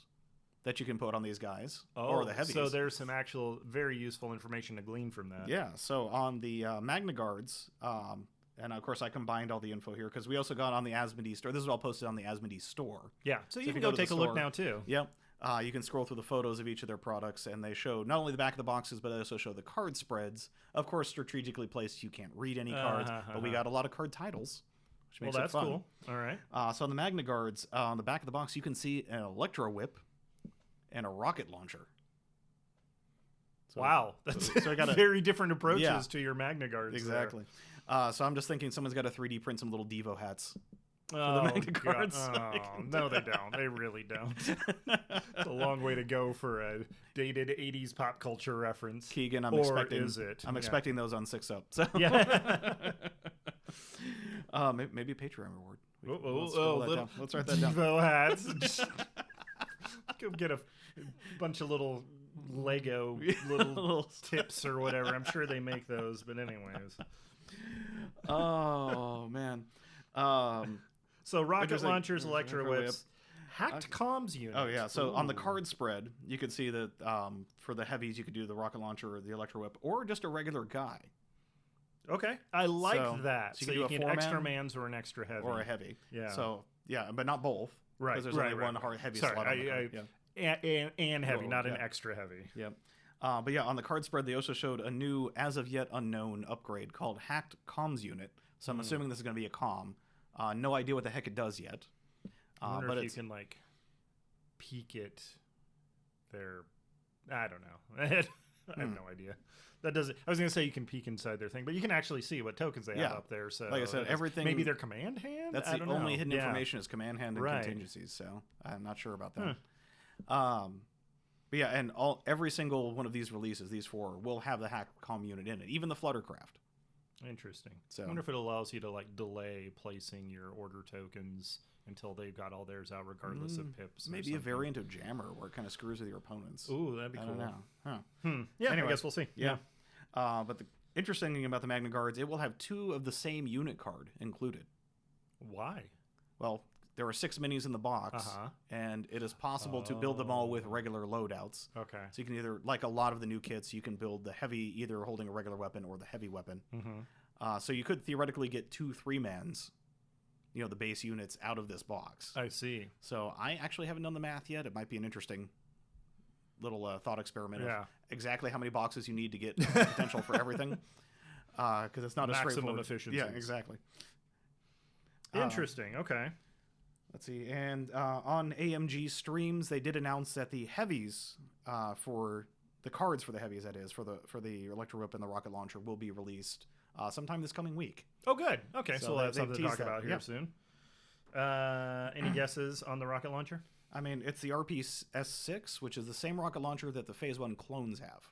that you can put on these guys, or the heavies. So there's some actual very useful information to glean from that. Yeah. So on the Magna Guards, and of course I combined all the info here because we also got on the Asmodee store. This is all posted on the Asmodee store. Yeah. So you can go take a look now too. Yep. You can scroll through the photos of each of their products, and they show not only the back of the boxes, but they also show the card spreads. Of course, strategically placed. You can't read any cards, but we got a lot of card titles, which makes it fun. Cool. All right. So on the Magna Guards, on the back of the box, you can see an Electro Whip and a rocket launcher. So, wow, that's so I got very different approaches to your Magna Guards. Exactly. So I'm just thinking someone's got to 3D print some little Devo hats. Oh, the Magna Guards. Oh, no, they don't. They really don't. It's a long way to go for a dated 80s pop culture reference. Keegan, I'm expecting those on 6UP. So. Yeah. Maybe a Patreon reward. Let's write that down. Devo hats. Go get a bunch of little Lego little tips or whatever. I'm sure they make those, but anyways. Oh man. So rocket launchers, electro whips, hacked comms unit. Oh yeah. So on the card spread, you could see that for the heavies, you could do the rocket launcher or the electro whip, or just a regular guy. Okay, I like that. So you can do an extra mans or an extra heavy or a heavy. Yeah. So yeah, but not both. Right. Because there's only one hard heavy slot on the card. And heavy, not an extra heavy. Yep. But yeah, on the card spread, they also showed a new, as of yet unknown, upgrade called Hacked Comms Unit. So I'm assuming this is going to be a comm. No idea what the heck it does yet. I wonder if you can like peek it there. I don't know. I have no idea. That doesn't. I was going to say you can peek inside their thing, but you can actually see what tokens they have up there. So like I said, everything. Maybe their command hand. That's the only hidden information is command hand and contingencies. So I'm not sure about that. But yeah, and every single one of these releases, these 4, will have the hacked comm unit in it, even the Fluttercraft. Interesting. So I wonder if it allows you to like delay placing your order tokens until they've got all theirs out, regardless of pips. Maybe a variant of Jammer where it kind of screws with your opponents. Ooh, that'd be cool. I don't know. Huh. Yeah, anyway, I guess we'll see. Yeah. But the interesting thing about the Magna Guards, it will have 2 of the same unit card included. Why? Well, there are 6 minis in the box, and it is possible to build them all with regular loadouts. Okay. So you can either, like a lot of the new kits, you can build the heavy either holding a regular weapon or the heavy weapon. So you could theoretically get 2 3-mans, the base units out of this box. I see. So I actually haven't done the math yet. It might be an interesting little thought experiment of exactly how many boxes you need to get potential for everything. Because it's not a straightforward efficiency. Yeah, exactly. Interesting. Okay. Let's see. And on AMG streams, they did announce that the heavies for the cards for the heavies, that is, for the Electro Whip and the rocket launcher, will be released sometime this coming week. Oh, good. Okay, so we'll have something to talk that. about here soon. Any guesses on the rocket launcher? I mean, it's the RPS-6, which is the same rocket launcher that the Phase 1 clones have.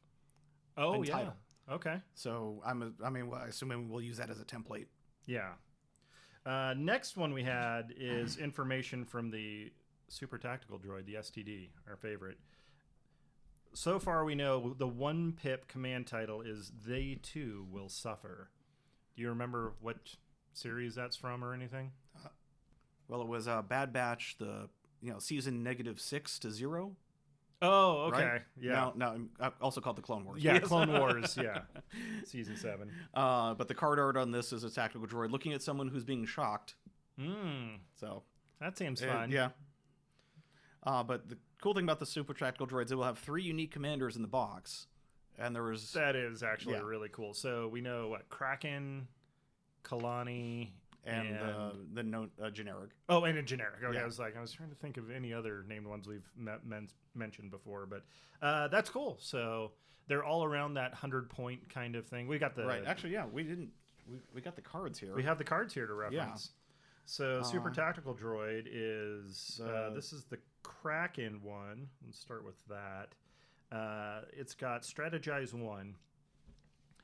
Oh, yeah. Okay. So, I assume we'll use that as a template. Yeah. Next one we had is information from the Super Tactical Droid, the STD, our favorite. So far, we know the 1-pip command title is "They Too Will Suffer." Do you remember what series that's from or anything? Well, it was Bad Batch, the season -6 to 0. Oh, okay. Right? Yeah. Now, also called the Clone Wars. Yeah, Clone Wars. Yeah, season 7. But the card art on this is a tactical droid looking at someone who's being shocked. So that seems fun. Yeah. But the cool thing about the Super Tactical Droids, it will have 3 unique commanders in the box, and that is actually really cool. So we know what Kraken, Kalani, and the generic. Oh, and a generic. Okay, yeah. I was trying to think of any other named ones we've mentioned before, but that's cool. So they're all around that 100-point kind of thing. We got the Actually, yeah, we got the cards here. We have the cards here to reference. Yeah. So Super Tactical Droid is this is the Kraken one. Let's start with that. It's got Strategize 1.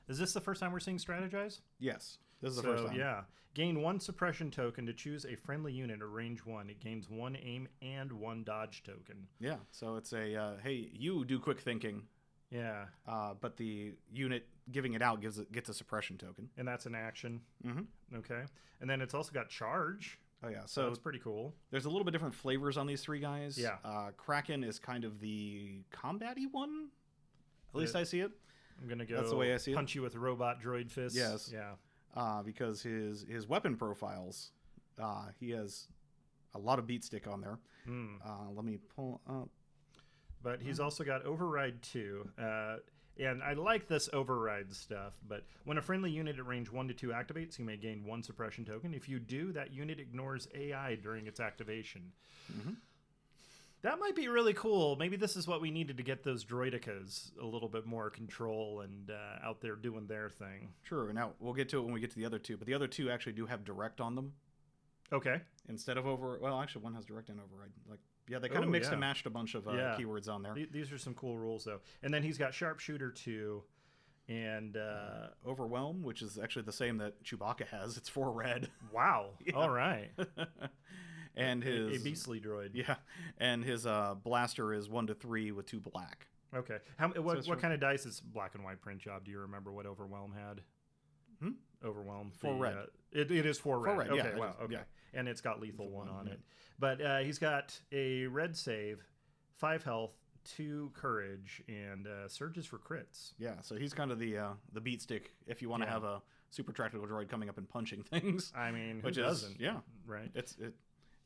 Is this the first time we're seeing Strategize? Yes. This is the first time. Yeah. Gain 1 suppression token to choose a friendly unit at range 1. It gains 1 aim and 1 dodge token. Yeah. So it's a, hey, you do quick thinking. Yeah. But the unit giving it out gets a suppression token. And that's an action. Mm-hmm. Okay. And then it's also got charge. Oh, yeah. So that's pretty cool. There's a little bit different flavors on these 3 guys. Yeah. Kraken is kind of the combat-y one. At least I see it. I'm going to go That's the way I see it. Punch you with robot droid fists. Yes. Yeah. Because his weapon profiles, he has a lot of beat stick on there. Let me pull up. But he's also got Override 2. And I like this override stuff, but when a friendly unit at range 1 to 2 activates, you may gain 1 suppression token. If you do, that unit ignores AI during its activation. That might be really cool. Maybe this is what we needed to get those droidicas a little bit more control and out there doing their thing. True. Now, we'll get to it when we get to the other two, but the other two actually do have direct on them. Okay. Instead of well, actually, one has direct and override. Yeah, they kind of mixed and matched a bunch of keywords on there. These are some cool rules, though. And then he's got Sharpshooter 2 and... Overwhelm, which is actually the same that Chewbacca has. It's 4 red. Wow. Yeah. All right. And his... A beastly droid. Yeah. And his blaster is 1 to 3 with 2 black. Okay. What kind of dice is black and white print job? Do you remember what Overwhelm had? Overwhelm. 4 red. It is 4 red. 4 red. Okay, yeah, wow. Okay. Yeah. And it's got lethal 1 on it. But he's got a red save, 5 health, 2 courage, and surges for crits. Yeah, so he's kind of the beat stick if you want to have a super tactical droid coming up and punching things. I mean, who doesn't? Yeah. Right. It's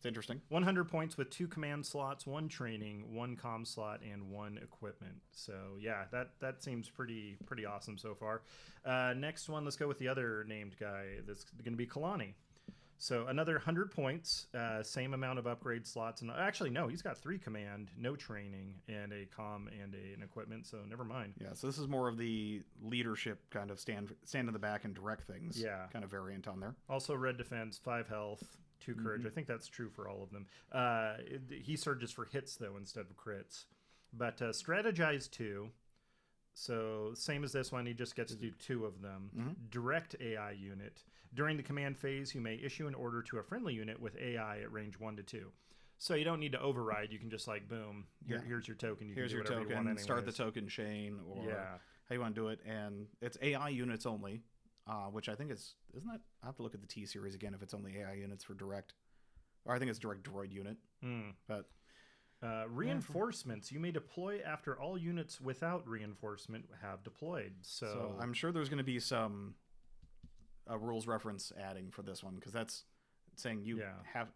interesting. 100 points with 2 command slots, 1 training, 1 comm slot, and 1 equipment. So yeah, that seems pretty awesome so far. Next one, let's go with the other named guy. That's going to be Kalani. So another 100 points, same amount of upgrade slots, and actually no, he's got 3 command, no training, and a comm and an equipment. So never mind. Yeah, so this is more of the leadership kind of stand in the back and direct things. Yeah, kind of variant on there. Also red defense, 5 health, 2 courage. I think that's true for all of them. He surges for hits though instead of crits. But strategize 2. So same as this one, he just gets to do 2 of them. Direct AI unit. During the command phase, you may issue an order to a friendly unit with AI at range 1 to 2. So you don't need to override. You can just boom, here's your token. Here's your token. You want start the token chain or how you want to do it. And it's AI units only, which I think isn't that? I have to look at the T series again if it's only AI units for direct. Or I think it's direct droid unit. But reinforcements you may deploy after all units without reinforcement have deployed. So I'm sure there's going to be some rules reference adding for this one because that's saying you have.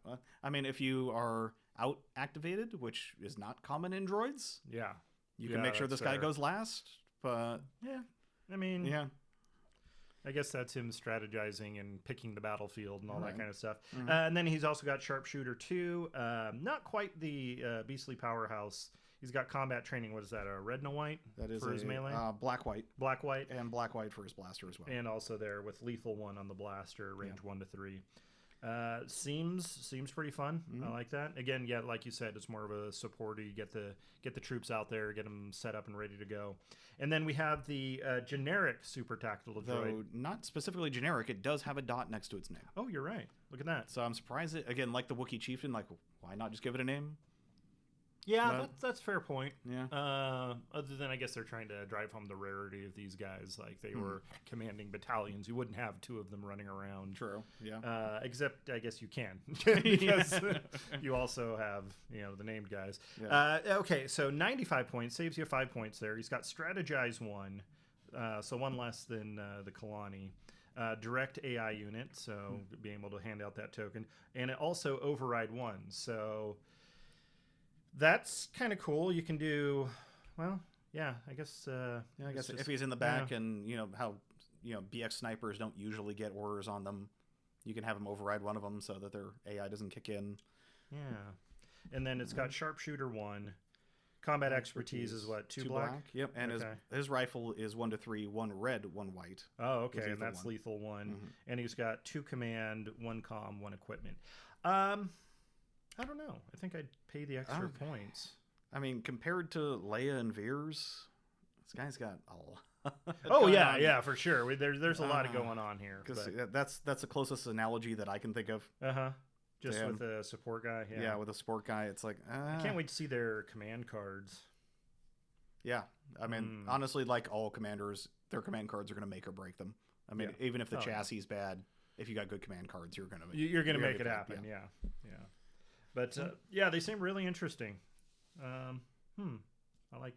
I mean, if you are out activated, which is not common in droids, you can make sure this guy goes last. But I mean, yeah. I guess that's him strategizing and picking the battlefield and all that kind of stuff. And then he's also got Sharpshooter 2. Not quite the beastly powerhouse. He's got combat training. What is that? A red and a white for his melee? Black-white. Black-white. And black-white for his blaster as well. And also there with lethal 1 on the blaster, range 1 to 3. Seems pretty fun. I like that. Again, like you said, it's more of a supporter. You get the troops out there, get them set up and ready to go. And then we have the generic super tactical droid. Though not specifically generic, it does have a dot next to its name. Oh, you're right. Look at that. So I'm surprised again, like the Wookiee chieftain, why not just give it a name? Yeah, that's a fair point. Yeah. Other than I guess they're trying to drive home the rarity of these guys. Like they were commanding battalions. You wouldn't have 2 of them running around. True. Yeah. Except I guess you can because you also have the named guys. Yeah. Okay, so 95 points saves you 5 points there. He's got Strategize 1, so 1 less than the Kalani. Direct AI unit, so being able to hand out that token, and it also Override 1. So. That's kind of cool. You can do, I guess. I guess if he's in the back and how BX snipers don't usually get orders on them, you can have him override one of them so that their AI doesn't kick in. Yeah, and then it's got Sharpshooter 1, combat expertise is what 2 black. Yep, and his rifle is 1 to 3, 1 red, 1 white. Oh, okay, and that's lethal 1, and he's got 2 command, 1 comm, 1 equipment. I don't know. I think I'd pay the extra points. I mean, compared to Leia and Veers, this guy's got a lot. Oh yeah, for sure. There's a lot going on here. Because that's the closest analogy that I can think of. Just with a support guy. Yeah, with a support guy, it's like I can't wait to see their command cards. Yeah, I mean, honestly, like all commanders, their command cards are going to make or break them. I mean, even if the chassis is bad, if you got good command cards, you're going to make it happen. Yeah. But they seem really interesting. I like,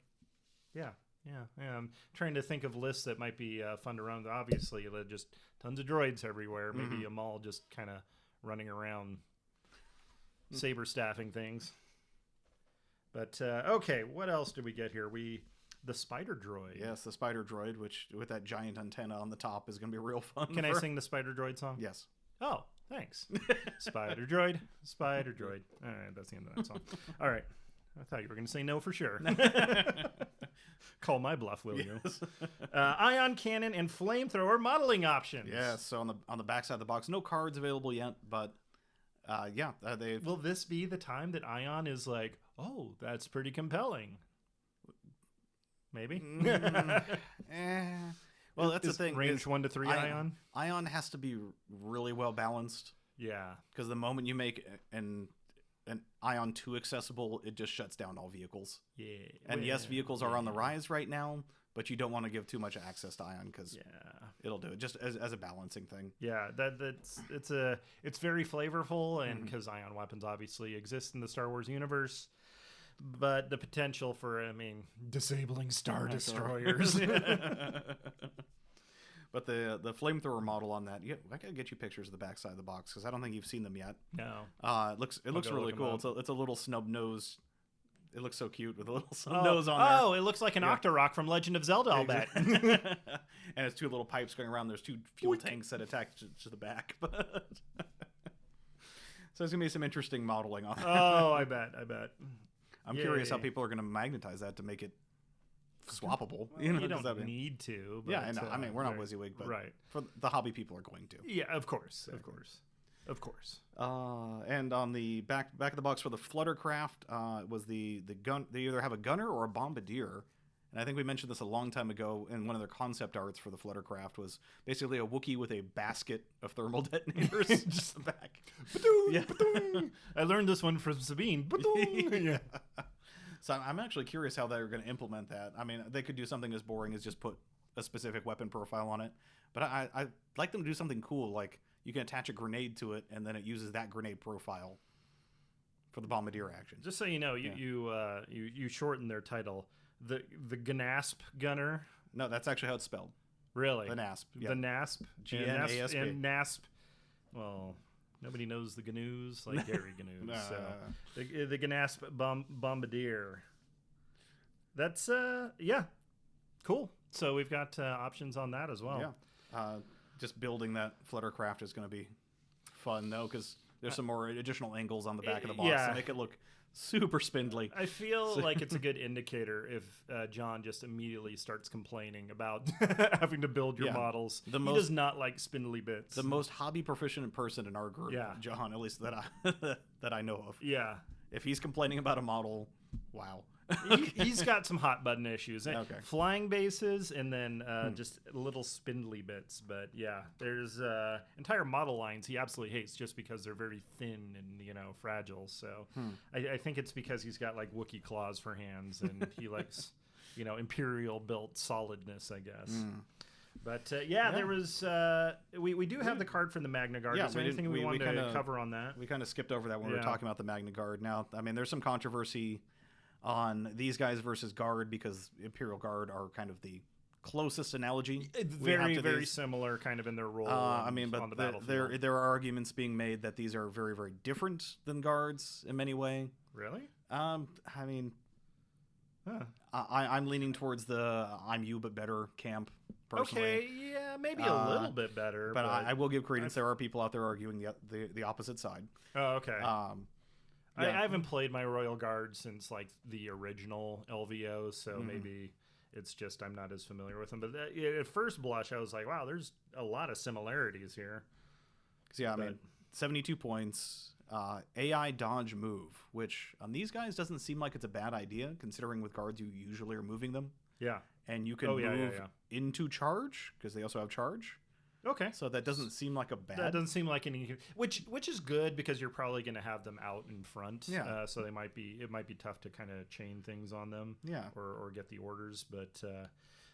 I'm trying to think of lists that might be fun to run. Obviously, just tons of droids everywhere. Maybe a Maul just kind of running around, saber staffing things. But okay, what else did we get here? The spider droid. Yes, the spider droid, which with that giant antenna on the top is going to be real fun. Can I sing the spider droid song? Yes. Oh, thanks. Spider droid, spider droid. All right, that's the end of that song. All right. I thought you were going to say no for sure. Call my bluff, will you? Ion cannon and flamethrower modeling options. Yeah, so on the back side of the box, no cards available yet, but they. Will this be the time that Ion is like, oh, that's pretty compelling? Maybe. Well, that's the thing. Range 1 to 3 Ion. Ion has to be really well balanced. Yeah. Because the moment you make an Ion 2 accessible, it just shuts down all vehicles. Yeah. And yes, vehicles are on the rise right now, but you don't want to give too much access to Ion because it'll do it just as a balancing thing. Yeah, it's very flavorful, and because Ion weapons obviously exist in the Star Wars universe. But the potential for, disabling Star Destroyers. But the flamethrower model on that, I gotta get you pictures of the backside of the box because I don't think you've seen them yet. No. It looks really cool. It's a little snub nose. It looks so cute with a little snub nose on there. Oh, it looks like an Octorok from Legend of Zelda, I'll bet. And it's two little pipes going around. There's two fuel tanks that attach to the back. So there's gonna be some interesting modeling on that. Oh, I bet. I'm curious how people are going to magnetize that to make it swappable. You don't need to. But, yeah, I know. We're not WYSIWYG, but for the hobby people are going to. Yeah, of course. And on the back of the box for the Fluttercraft was the gun. They either have a gunner or a bombardier. And I think we mentioned this a long time ago, and one of their concept arts for the Fluttercraft was basically a Wookiee with a basket of thermal detonators just the back. Yeah. I learned this one from Sabine. Yeah. So I'm actually curious how they're going to implement that. I mean, they could do something as boring as just put a specific weapon profile on it. But I'd like them to do something cool, like you can attach a grenade to it, and then it uses that grenade profile for the bombardier action. Just so you know, you shorten their title. The Gnasp Gunner. No, that's actually how it's spelled. Really? The NASP. Yep. The NASP. G-N-A-S-P. And NASP. Well, nobody knows the GNUs like Gary GNU. So the Gnasp Bombardier. That's cool. So we've got options on that as well. Yeah. Just building that Fluttercraft is going to be fun though, because there's some more additional angles on the back of the box to make it look super spindly. I feel like it's a good indicator if John just immediately starts complaining about having to build your models. He does not like spindly bits. The most hobby proficient person in our group, John, at least that I know of. Yeah. If he's complaining about a model, wow. He's got some hot button issues. Okay. Flying bases and then just little spindly bits. But yeah, there's entire model lines he absolutely hates just because they're very thin and fragile. So I think it's because he's got like Wookiee claws for hands and he likes Imperial built solidness, I guess. But there was we do have the card from the Magna Guard. Is there anything we wanted to cover on that? We kind of skipped over that when we were talking about the Magna Guard. Now, I mean, there's some controversy on these guys versus Guard because Imperial Guard are kind of the closest analogy. Very similar kind of in their role on the battlefield. There are arguments being made that these are very, very different than Guards in many ways. Really? I'm leaning towards the I'm you but better camp personally. Okay, yeah, maybe a little bit better. But I will give credence. There are people out there arguing the opposite side. Oh, okay. I haven't played my Royal Guard since like the original LVO, so maybe it's just I'm not as familiar with them. But at first blush, I was like, wow, there's a lot of similarities here. I mean, 72 points, AI dodge move, which on these guys doesn't seem like it's a bad idea, considering with Guards you usually are moving them. Yeah. And you can move into charge, because they also have charge. Okay. So that doesn't seem like a bad... That doesn't seem like any... Which is good, because you're probably going to have them out in front. Yeah. So it might be tough to kind of chain things on them. Yeah. Or get the orders. But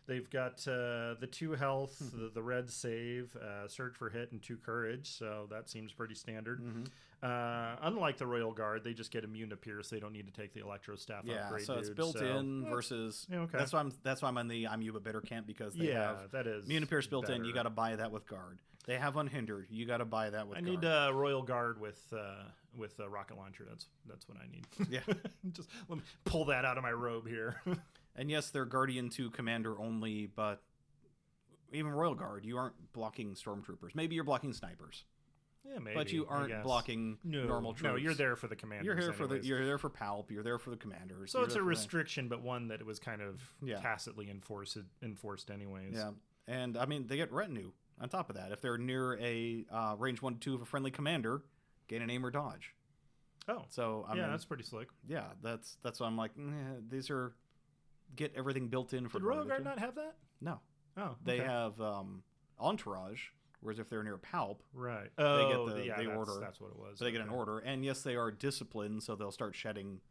They've got the 2 health, the red save, surge for hit, and 2 courage, so that seems pretty standard. Unlike the Royal Guard, they just get immune to pierce. They don't need to take the Electro Staff upgrade. So it's built in versus. Okay. That's why I'm on the I'm you but better camp, because they have that is immune to pierce built in. better. You got to buy that with Guard. They have Unhindered. You got to buy that with I Guard. need a Royal Guard with a rocket launcher. That's what I need. Yeah. Just let me pull that out of my robe here. And yes, they're Guardian 2 commander only, but even Royal Guard, you aren't blocking stormtroopers. Maybe you're blocking snipers. Yeah, maybe. But you aren't blocking normal troops. No, you're there for the commanders. You're there for Palp. You're there for the commanders. So it's a restriction, but one that it was kind of Yeah. tacitly enforced anyways. Yeah, and I mean they get retinue on top of that. If they're near a range 1 to 2 of a friendly commander, gain an aim or dodge. Oh, so I mean, that's pretty slick. Yeah, that's why I'm like, these are get everything built in for. Did Royal Guard not have that? No. Oh, they have entourage. Whereas if they're near Palp, right? They get the order. That's what it was. So they get an order, and yes, they are disciplined, so they'll start shedding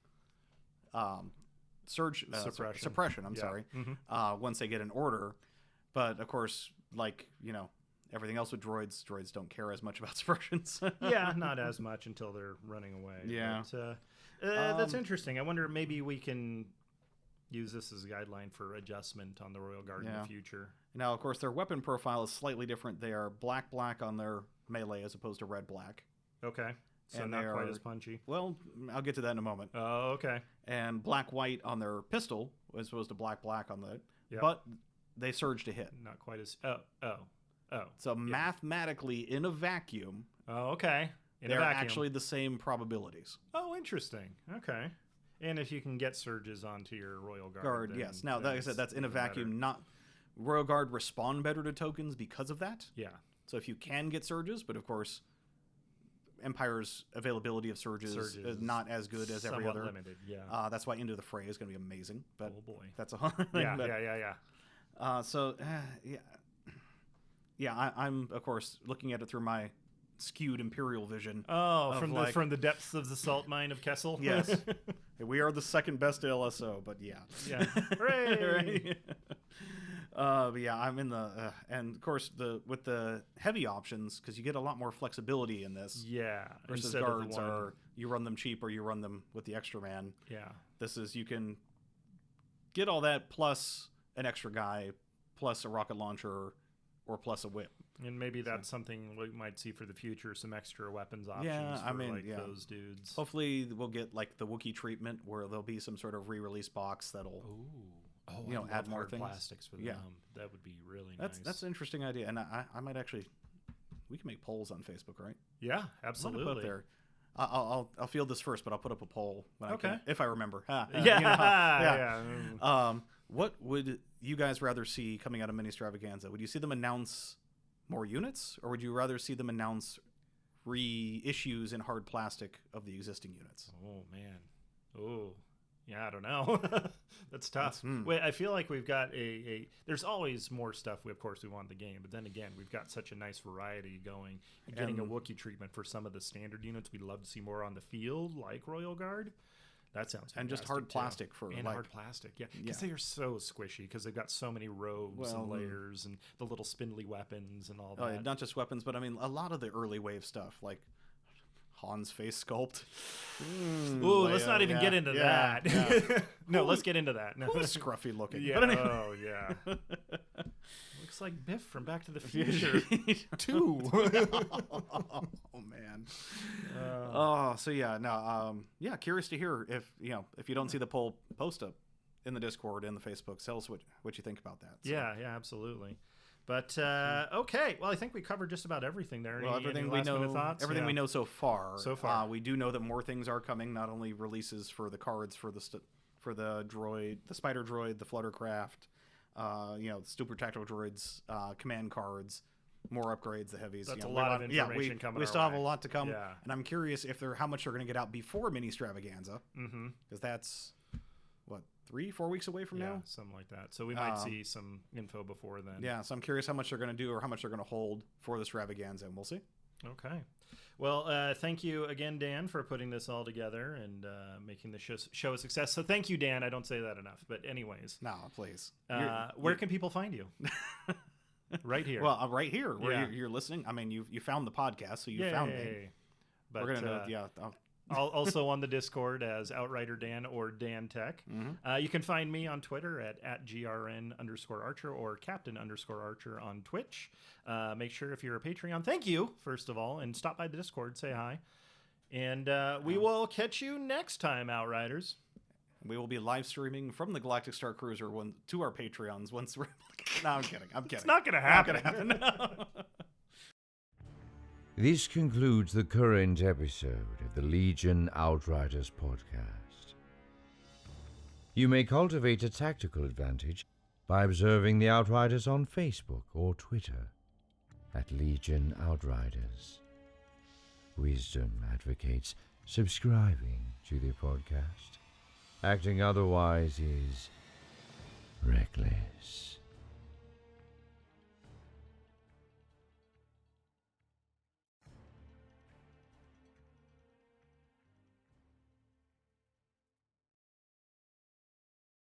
suppression. I'm sorry. Once they get an order, but of course, like everything else with droids don't care as much about suppressions. Yeah, not as much until they're running away. Yeah, but, that's interesting. I wonder maybe we can use this as a guideline for adjustment on the Royal Guard in the future. Now, of course, their weapon profile is slightly different. They are black on their melee as opposed to red-black. Okay. So and not quite as punchy. Well, I'll get to that in a moment. Oh, okay. And black-white on their pistol as opposed to black on the... Yep. But they surge to hit. Not quite as... Oh. So mathematically, in a vacuum... Oh, okay. They're actually the same probabilities. Oh, interesting. Okay. And if you can get surges onto your Royal Guard, yes. Now, like I said, that's in a vacuum. Not Royal Guard respond better to tokens because of that. Yeah. So if you can get surges, but of course, Empire's availability of surges is not as good as every other. Limited. Yeah. That's why Into the Fray is going to be amazing. But oh boy, that's a whole thing. Yeah. I'm of course looking at it through my skewed Imperial vision. Oh, from the depths of the salt mine of Kessel. Yes. We are the second best LSO, but yeah. Yeah. Hooray! But yeah, I'm in the and of course with the heavy options, because you get a lot more flexibility in this. Yeah. Versus guards are you run them cheap or you run them with the extra man. Yeah. This is you can get all that plus an extra guy, plus a rocket launcher, or plus a whip. And maybe that's something we might see for the future, some extra weapons options for those dudes. Hopefully we'll get like the Wookiee treatment where there'll be some sort of re-release box that'll add more things. Plastics for them. Yeah. That would be really nice. That's an interesting idea. And I might actually, we can make polls on Facebook, right? Yeah, absolutely. Put up there. I'll field this first, but I'll put up a poll when I can, if I remember. What would you guys rather see coming out of MiniStravaganza? Would you see them announce more units, or would you rather see them announce reissues in hard plastic of the existing units? Oh man, yeah, I don't know. That's tough. Wait, I feel like we've got there's always more stuff. We want in the game, but then again, we've got such a nice variety going. Getting a Wookiee treatment for some of the standard units we'd love to see more on the field, like Royal Guard. That sounds fantastic. And just hard plastic hard plastic, because they are so squishy because they've got so many robes and layers and the little spindly weapons and all that. Yeah, not just weapons, but I mean a lot of the early wave stuff, like Han's face sculpt. Let's not even get into that. Yeah. No, let's get into that. No. Scruffy looking. Yeah. But anyway. Oh yeah. Looks like Biff from Back to the Future 2. Oh man. So yeah, no. Curious to hear if you don't see the poll, post up in the Discord and the Facebook. Tell us what you think about that. So. Yeah, absolutely. But okay, well, I think we covered just about everything there. Everything we know, we know so far. We do know that more things are coming. Not only releases for the cards for the droid, the spider droid, the fluttercraft, super tactical droids, command cards, more upgrades, the heavies. That's a lot of information coming. We still have a lot to come, and I'm curious how much they're going to get out before MiniStravaganza, because that's 3-4 weeks away from now, something like that. So we might see some info before then. Yeah, so I'm curious how much they're going to do or how much they're going to hold for the Stravaganza, and we'll see. Okay. Well, thank you again, Dan, for putting this all together and making the show a success. So thank you, Dan. I don't say that enough. But anyways. No, please. Where can people find you? Right here. Well, right here where you're listening. I mean, you found the podcast, so you found me. But we're going to, also on the Discord as Outrider Dan or Dan Tech. Mm-hmm. You can find me on Twitter at @grn_Archer or Captain_Archer on Twitch. Make sure if you're a Patreon, thank you, first of all, and stop by the Discord, say hi. And we will catch you next time, Outriders. We will be live streaming from the Galactic Starcruiser to our Patreons once we're... No, I'm kidding. It's not going to happen. Not going to happen. This concludes the current episode of the Legion Outriders podcast. You may cultivate a tactical advantage by observing the Outriders on Facebook or Twitter at Legion Outriders. Wisdom advocates subscribing to the podcast. Acting otherwise is reckless.